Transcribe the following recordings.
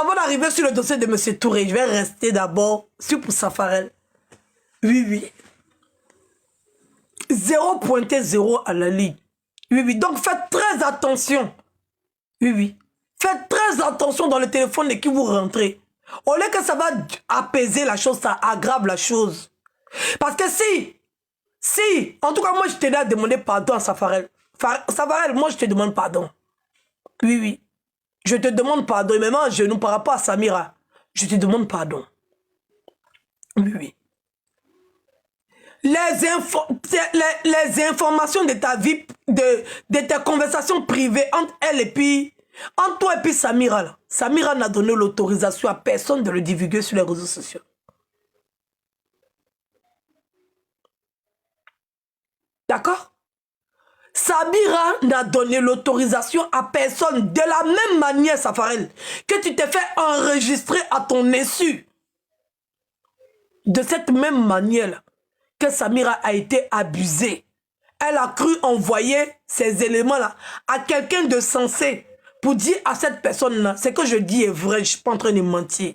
avant d'arriver sur le dossier de M. Touré, je vais rester d'abord sur Poussa Farel. Oui, oui. 0.0 à la ligne. Oui, oui. Donc faites très attention. Oui, oui. Faites très attention dans le téléphone et qui vous rentrez. Au lieu que ça va apaiser la chose, ça aggrave la chose. Parce que si, en tout cas, moi, je t'ai demandé pardon à Safarel. Safarel, moi, je te demande pardon. Oui, oui. Je te demande pardon. Et même à genoux par rapport à Samira, je te demande pardon. Oui, oui. Les informations de ta vie, de tes conversations privées entre elle et puis, entre toi et puis Samira, là. Samira n'a donné l'autorisation à personne de le divulguer sur les réseaux sociaux. D'accord? Samira n'a donné l'autorisation à personne de la même manière, Safarel, que tu t'es fait enregistrer à ton insu. De cette même manière que Samira a été abusée. Elle a cru envoyer ces éléments-là à quelqu'un de sensé pour dire à cette personne-là, ce que je dis est vrai, je ne suis pas en train de mentir.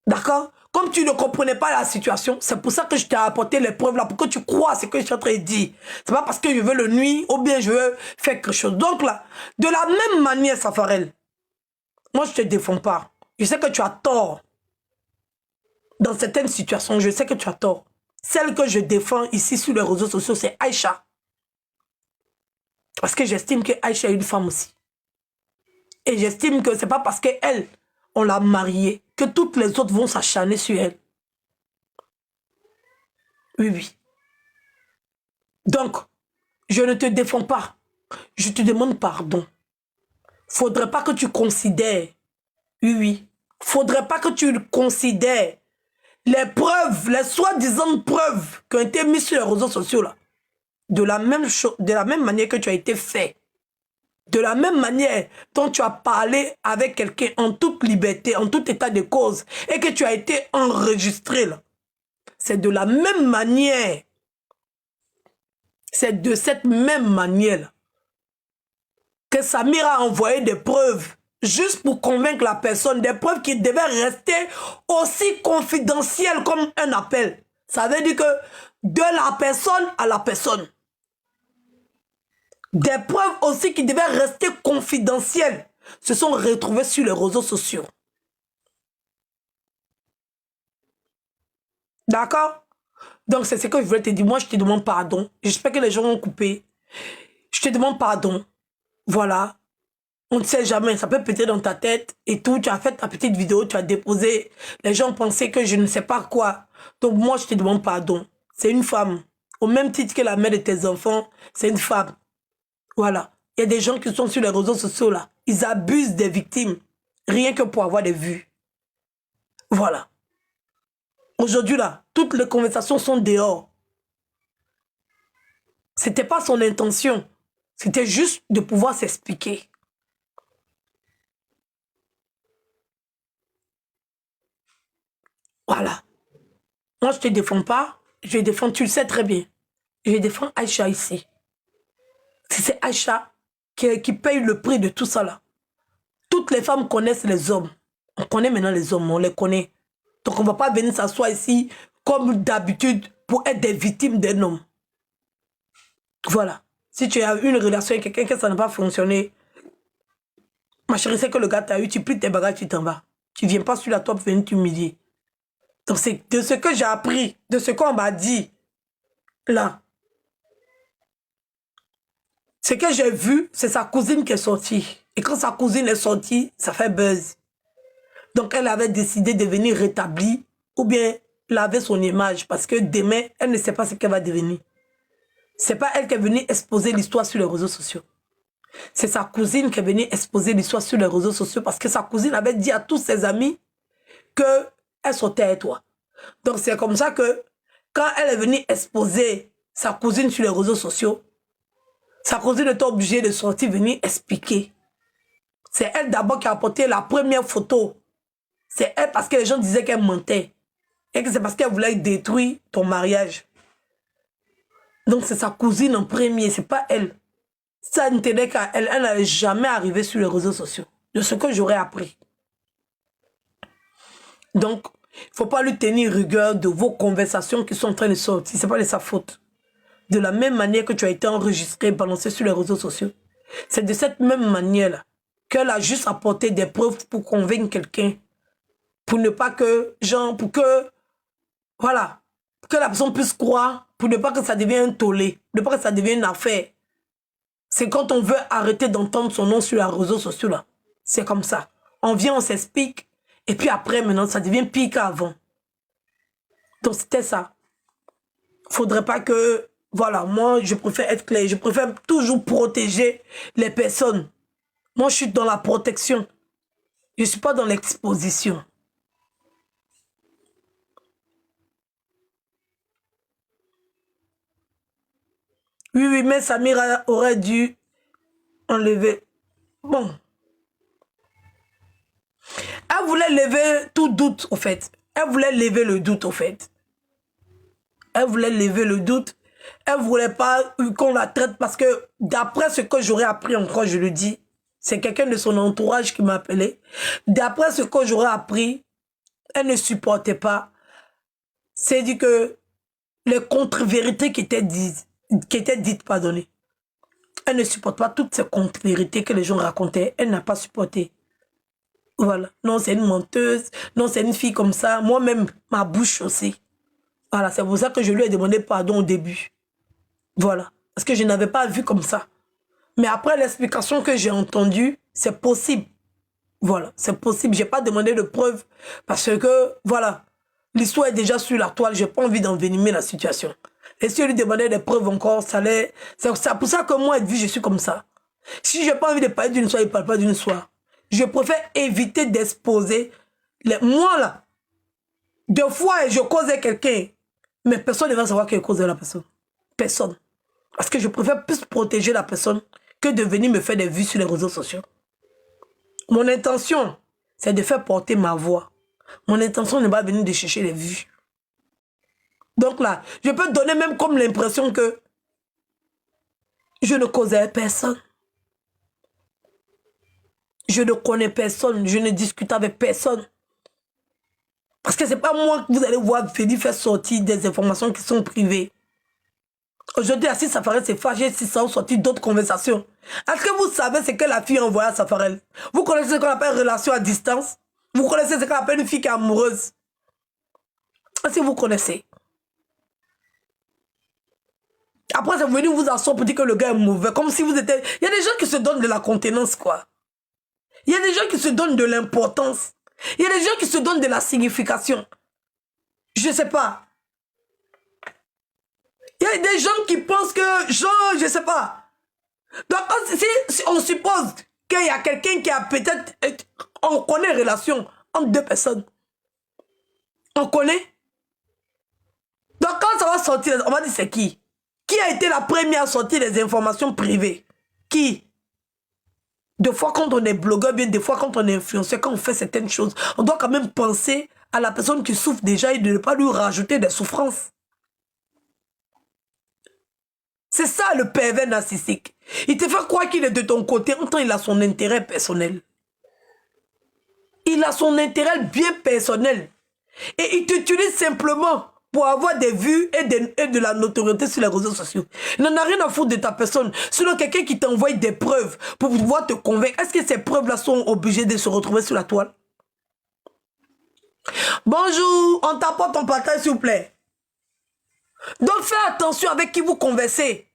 D'accord? Comme tu ne comprenais pas la situation, c'est pour ça que je t'ai apporté les preuves là, pour que tu crois ce que je suis en train de dire. C'est pas parce que je veux le nuire ou bien je veux faire quelque chose. Donc là, de la même manière, Safarel, moi je ne te défends pas. Je sais que tu as tort. Dans certaines situations, je sais que tu as tort. Celle que je défends ici sur les réseaux sociaux, c'est Aïcha. Parce que j'estime que Aïcha est une femme aussi. Et j'estime que c'est pas parce qu'elle, on l'a mariée, que toutes les autres vont s'acharner sur elle. Oui, oui. Donc, je ne te défends pas. Je te demande pardon. Faudrait pas que tu considères. Oui, oui. Faudrait pas que tu considères les preuves, les soi-disant preuves qui ont été mises sur les réseaux sociaux là. De la même manière que tu as été fait. De la même manière dont tu as parlé avec quelqu'un en toute liberté, en tout état de cause, et que tu as été enregistré là. C'est de la même manière. C'est de cette même manière là, que Samira a envoyé des preuves juste pour convaincre la personne, des preuves qui devaient rester aussi confidentielles comme un appel. Ça veut dire que de la personne à la personne. Des preuves aussi qui devaient rester confidentielles se sont retrouvées sur les réseaux sociaux. D'accord? Donc c'est ce que je voulais te dire. Moi, je te demande pardon. J'espère que les gens ont coupé. Je te demande pardon. Voilà. On ne sait jamais. Ça peut péter dans ta tête et tout. Tu as fait ta petite vidéo, tu as déposé. Les gens pensaient que je ne sais pas quoi. Donc moi, je te demande pardon. C'est une femme. Au même titre que la mère de tes enfants, c'est une femme. Voilà. Il y a des gens qui sont sur les réseaux sociaux là. Ils abusent des victimes. Rien que pour avoir des vues. Voilà. Aujourd'hui là, toutes les conversations sont dehors. C'était pas son intention. C'était juste de pouvoir s'expliquer. Voilà. Moi, je te défends pas. Je défends, tu le sais très bien. Je défends Aïcha ici. C'est Aïcha qui paye le prix de tout ça là. Toutes les femmes connaissent les hommes. On connaît maintenant les hommes, on les connaît. Donc on ne va pas venir s'asseoir ici comme d'habitude pour être des victimes d'un homme. Voilà. Si tu as une relation avec quelqu'un que ça n'a pas fonctionné, ma chérie, c'est que le gars t'a eu, tu plies tes bagages, tu t'en vas. Tu ne viens pas sur la toile pour venir t'humilier. Donc c'est de ce que j'ai appris, de ce qu'on m'a dit, là. Ce que j'ai vu, c'est sa cousine qui est sortie. Et quand sa cousine est sortie, ça fait buzz. Donc elle avait décidé de venir rétablir ou bien laver son image parce que demain, elle ne sait pas ce qu'elle va devenir. C'est pas elle qui est venue exposer l'histoire sur les réseaux sociaux. C'est sa cousine qui est venue exposer l'histoire sur les réseaux sociaux parce que sa cousine avait dit à tous ses amis qu'elle sortait avec toi. Donc c'est comme ça que quand elle est venue exposer sa cousine sur les réseaux sociaux, sa cousine était obligée de sortir, venir expliquer. C'est elle d'abord qui a apporté la première photo. C'est elle parce que les gens disaient qu'elle mentait. Et que c'est parce qu'elle voulait détruire ton mariage. Donc c'est sa cousine en premier, c'est pas elle. Ça ne tenait qu'à elle. Elle n'allait jamais arriver sur les réseaux sociaux. de ce que j'aurais appris. Donc, il ne faut pas lui tenir rigueur de vos conversations qui sont en train de sortir. Ce n'est pas de sa faute. De la même manière que tu as été enregistré et balancé sur les réseaux sociaux. C'est de cette même manière-là qu'elle a juste apporté des preuves pour convaincre quelqu'un. Pour ne pas que, genre, pour que, voilà, pour que la personne puisse croire, pour ne pas que ça devienne un tollé, pour ne pas que ça devienne une affaire. C'est quand on veut arrêter d'entendre son nom sur les réseaux sociaux, là. C'est comme ça. On vient, on s'explique, et puis après, maintenant, ça devient pire qu'avant. Donc, c'était ça. Faudrait pas que... Voilà, moi, je préfère être clair. Je préfère toujours protéger les personnes. Moi, je suis dans la protection. Je ne suis pas dans l'exposition. Oui, oui, mais Samira aurait dû enlever. Bon. Elle voulait lever tout doute, au fait. Elle voulait lever le doute, au fait. Elle voulait lever le doute. Elle ne voulait pas qu'on la traite parce que d'après ce que j'aurais appris encore, je le dis, c'est quelqu'un de son entourage qui m'a appelé. D'après ce que j'aurais appris, elle ne supportait pas. C'est dit que les contre-vérités qui étaient dites, pardonnez. Elle ne supporte pas toutes ces contre-vérités que les gens racontaient. Elle n'a pas supporté. Voilà. Non, c'est une menteuse. Non, c'est une fille comme ça. Moi-même, ma bouche aussi. Voilà, c'est pour ça que je lui ai demandé pardon au début. Voilà. Parce que je n'avais pas vu comme ça. Mais après l'explication que j'ai entendue, c'est possible. Voilà, c'est possible. Je n'ai pas demandé de preuves parce que, voilà, l'histoire est déjà sur la toile. Je n'ai pas envie d'envenimer la situation. Et si je lui demandais des preuves encore, ça allait... C'est pour ça que moi, je suis comme ça. Si je n'ai pas envie de parler d'une histoire, je ne parle pas d'une histoire. Je préfère éviter d'exposer. Moi, là, deux fois, je causais quelqu'un, mais personne ne va savoir que je causais la personne. Personne. Parce que je préfère plus protéger la personne que de venir me faire des vues sur les réseaux sociaux. Mon intention, c'est de faire porter ma voix. Mon intention n'est pas venir de chercher les vues. Donc là, je peux donner même comme l'impression que je ne causais personne. Je ne connais personne, je ne discute avec personne. Parce que ce n'est pas moi que vous allez voir venir faire sortir des informations qui sont privées. Aujourd'hui, Assis Safarel s'est fâché si ça a sorti d'autres conversations. Est-ce que vous savez ce que la fille a envoyé à Safarel? Vous connaissez ce qu'on appelle relation à distance? Vous connaissez ce qu'on appelle une fille qui est amoureuse? Est-ce que vous connaissez? Après, c'est venu vous asseoir pour dire que le gars est mauvais. Comme si vous étiez... Il y a des gens qui se donnent de la contenance, quoi. Il y a des gens qui se donnent de l'importance. Il y a des gens qui se donnent de la signification. Je sais pas. Il y a des gens qui pensent que, genre, je sais pas. Donc, si on suppose qu'il y a quelqu'un qui a peut-être... On connaît une relation entre deux personnes. On connaît. Donc, quand ça va sortir, on va dire c'est qui? Qui a été la première à sortir des informations privées? Qui? Des fois, quand on est blogueur, bien des fois, quand on est influenceur, quand on fait certaines choses, on doit quand même penser à la personne qui souffre déjà et de ne pas lui rajouter des souffrances. C'est ça le pervers narcissique. Il te fait croire qu'il est de ton côté, en tant il a son intérêt personnel. Il a son intérêt bien personnel. Et il t'utilise simplement pour avoir des vues et de la notoriété sur les réseaux sociaux. Il n'en a rien à foutre de ta personne. Sinon, quelqu'un qui t'envoie des preuves pour pouvoir te convaincre, est-ce que ces preuves-là sont obligées de se retrouver sur la toile? Bonjour, on t'apporte ton partage, s'il vous plaît. Donc, faites attention avec qui vous conversez.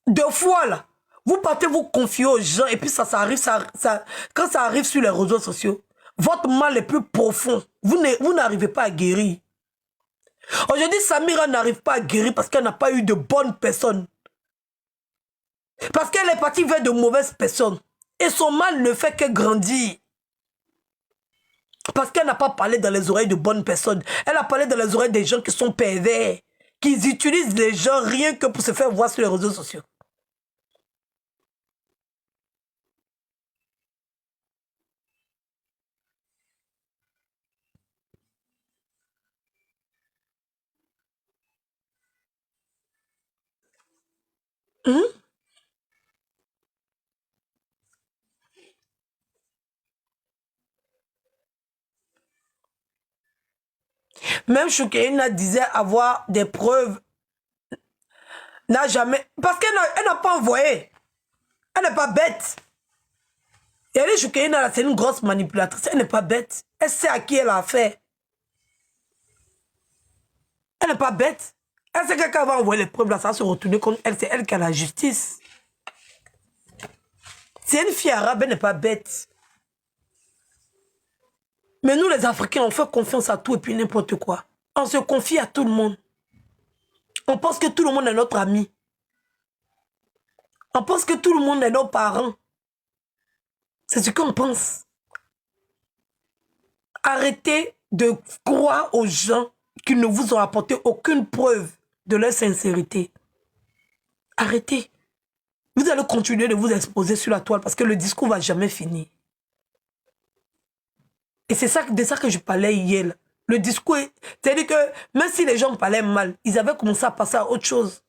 Deux fois, là, vous partez vous confier aux gens et puis ça arrive, quand ça arrive sur les réseaux sociaux, votre mal est plus profond. Vous n'arrivez pas à guérir. Aujourd'hui, Samira n'arrive pas à guérir parce qu'elle n'a pas eu de bonnes personnes. Parce qu'elle est partie vers de mauvaises personnes. Et son mal ne fait que grandir. Parce qu'elle n'a pas parlé dans les oreilles de bonnes personnes. Elle a parlé dans les oreilles des gens qui sont pervers. Qui utilisent les gens rien que pour se faire voir sur les réseaux sociaux. Hum? Même Choukaina disait avoir des preuves. N'a jamais... Parce qu'elle n'a pas envoyé. Elle n'est pas bête. Et elle est Choukaina, c'est une grosse manipulatrice. Elle n'est pas bête. Elle sait à qui elle a affaire. Elle n'est pas bête. Elle sait que quelqu'un va envoyer les preuves, là, ça va se retourner contre elle. C'est elle qui a la justice. C'est une fille arabe, elle n'est pas bête. Mais nous, les Africains, on fait confiance à tout et puis n'importe quoi. On se confie à tout le monde. On pense que tout le monde est notre ami. On pense que tout le monde est nos parents. C'est ce qu'on pense. Arrêtez de croire aux gens qui ne vous ont apporté aucune preuve de leur sincérité. Arrêtez. Vous allez continuer de vous exposer sur la toile parce que le discours ne va jamais finir. Et c'est de ça que je parlais hier. Le discours, c'est-à-dire que même si les gens parlaient mal, ils avaient commencé à passer à autre chose.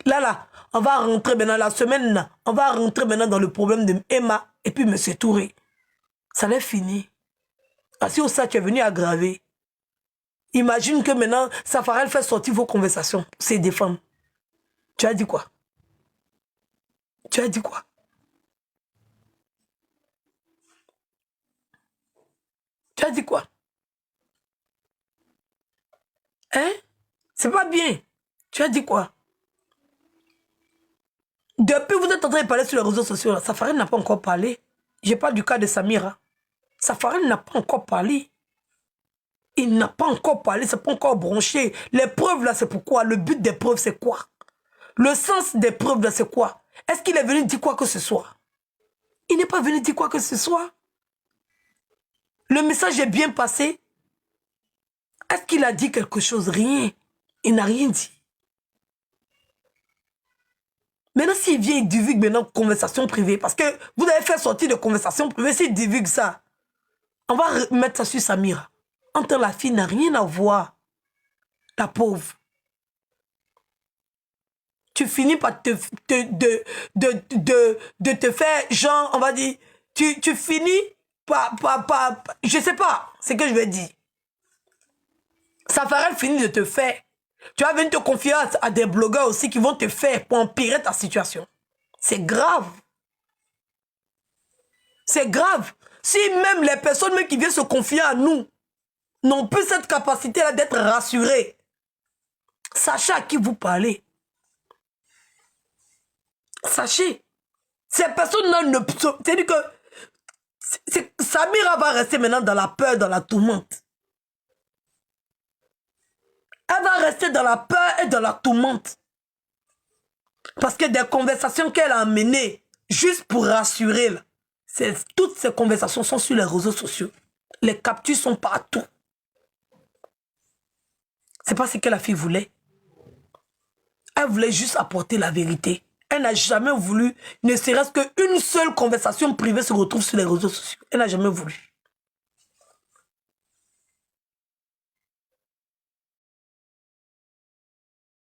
Là, on va rentrer maintenant, la semaine, là, on va rentrer maintenant dans le problème de Emma et puis M. Touré. Ça n'est fini. Parce que ça, tu es venu aggraver. Imagine que maintenant, Safarel fait sortir vos conversations. C'est des femmes. Tu as dit quoi? Tu as dit quoi? Tu as dit quoi? Hein? C'est pas bien. Tu as dit quoi? Depuis vous êtes en train de parler sur les réseaux sociaux, Safarel n'a pas encore parlé. Je parle du cas de Samira. Safarel n'a pas encore parlé. Il n'a pas encore parlé, c'est pas encore branché. Les preuves là, c'est pourquoi? Le but des preuves, c'est quoi? Le sens des preuves là, c'est quoi? Est-ce qu'il est venu dire quoi que ce soit? Il n'est pas venu dire quoi que ce soit. Le message est bien passé. Est-ce qu'il a dit quelque chose? Rien. Il n'a rien dit. Maintenant, s'il vient, il divulgue maintenant conversation privée. Parce que vous avez fait sortir de conversation privée. S'il divulgue ça, on va mettre ça sur Samira. Entre la fille n'a rien à voir. La pauvre. Tu finis par te faire, genre, on va dire, tu finis par je sais pas ce que je vais dire. Safarel finit de te faire. Tu vas venir te confier à des blogueurs aussi qui vont te faire pour empirer ta situation. C'est grave. C'est grave. Si même les personnes même qui viennent se confier à nous n'ont plus cette capacité-là d'être rassurées, sachez à qui vous parlez. Sachez. Ces personnes-là ne... C'est-à-dire que Samira va rester maintenant dans la peur, dans la tourmente. Elle va rester dans la peur et dans la tourmente. Parce que des conversations qu'elle a menées, juste pour rassurer, toutes ces conversations sont sur les réseaux sociaux. Les captures sont partout. C'est pas ce que la fille voulait. Elle voulait juste apporter la vérité. Elle n'a jamais voulu, ne serait-ce qu'une seule conversation privée se retrouve sur les réseaux sociaux. Elle n'a jamais voulu.